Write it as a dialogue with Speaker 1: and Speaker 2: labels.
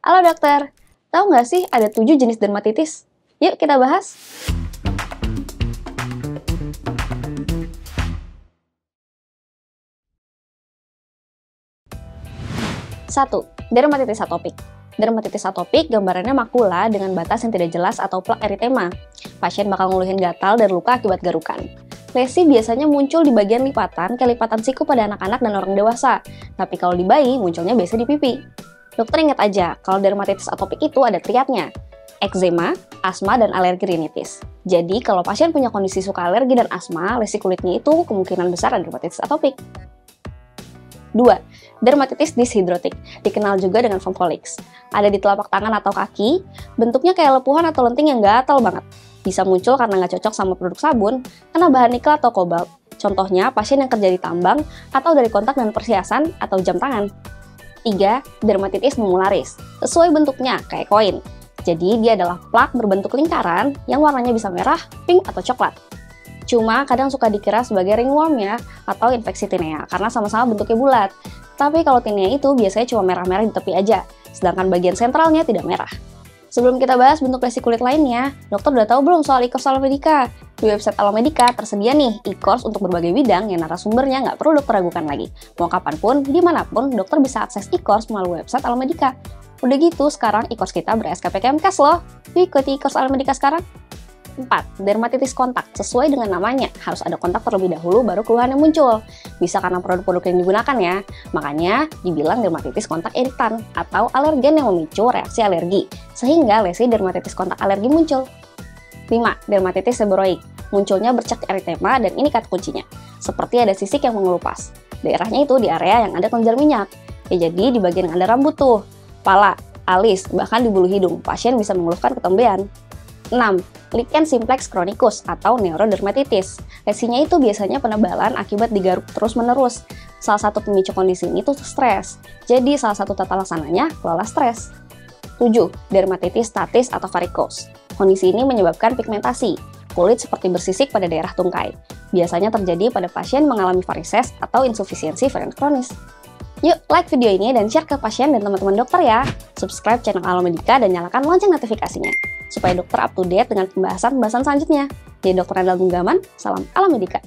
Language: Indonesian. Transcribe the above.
Speaker 1: Halo dokter, tahu nggak sih ada 7 jenis dermatitis? Yuk kita bahas. 1. Dermatitis atopik. Dermatitis atopik gambarannya makula dengan batas yang tidak jelas atau plak eritema. Pasien bakal ngeluhin gatal dan luka akibat garukan. Lesi biasanya muncul di bagian lipatan kayak lipatan siku pada anak-anak dan orang dewasa. Tapi kalau di bayi, munculnya biasa di pipi. Dokter ingat aja, kalau dermatitis atopik itu ada triadnya. Eksema, asma, dan alergi rinitis. Jadi, kalau pasien punya kondisi suka alergi dan asma, lesi kulitnya itu kemungkinan besar ada dermatitis atopik. 2. Dermatitis dishidrotik, dikenal juga dengan fomfolix. Ada di telapak tangan atau kaki, bentuknya kayak lepuhan atau lenting yang gatal banget. Bisa muncul karena nggak cocok sama produk sabun, karena bahan nikel atau kobalt. Contohnya, pasien yang kerja di tambang, atau dari kontak dan perhiasan, atau jam tangan. 3. Dermatitis memularis, sesuai bentuknya kayak koin. Jadi, dia adalah plak berbentuk lingkaran yang warnanya bisa merah, pink, atau coklat. Cuma kadang suka dikira sebagai ringworm ya, atau infeksi tinea, karena sama-sama bentuknya bulat. Tapi kalau tinea itu biasanya cuma merah-merah di tepi aja, sedangkan bagian sentralnya tidak merah. Sebelum kita bahas bentuk lesi kulit lainnya, dokter udah tahu belum soal e-course Alomedica? Di website Alomedica tersedia nih e-course untuk berbagai bidang yang narasumbernya nggak perlu dokter ragukan lagi. Mau kapanpun, dimanapun, dokter bisa akses e-course melalui website Alomedica. Udah gitu, sekarang e-course kita ber-SKP Kemkes loh. Yuk ikuti e-course Alomedica sekarang. 4. Dermatitis kontak. Sesuai dengan namanya, harus ada kontak terlebih dahulu baru keluhan yang muncul. Bisa karena produk-produk yang digunakan ya. Makanya dibilang dermatitis kontak iritan atau alergen yang memicu reaksi alergi, sehingga lesi dermatitis kontak alergi muncul. 5. Dermatitis seboroik. Munculnya bercak eritema dan ini kata kuncinya. Seperti ada sisik yang mengelupas. Daerahnya itu di area yang ada kelenjar minyak. Ya jadi di bagian yang ada rambut tuh. Pala, alis, bahkan di bulu hidung, pasien bisa mengeluhkan ketombean. 6. Lichen simplex chronicus atau neurodermatitis. Lesinya itu biasanya penebalan akibat digaruk terus-menerus. Salah satu pemicu kondisi ini tuh stres. Jadi salah satu tata laksananya kelola stres. 7. Dermatitis statis atau varicose. Kondisi ini menyebabkan pigmentasi. Kulit seperti bersisik pada daerah tungkai. Biasanya terjadi pada pasien mengalami varises atau insufisiensi venen kronis. Yuk, like video ini dan share ke pasien dan teman-teman dokter ya. Subscribe channel Alomedica dan nyalakan lonceng notifikasinya, supaya dokter up to date dengan pembahasan-pembahasan selanjutnya. Jadi dokter andalan genggaman, salam Alomedica.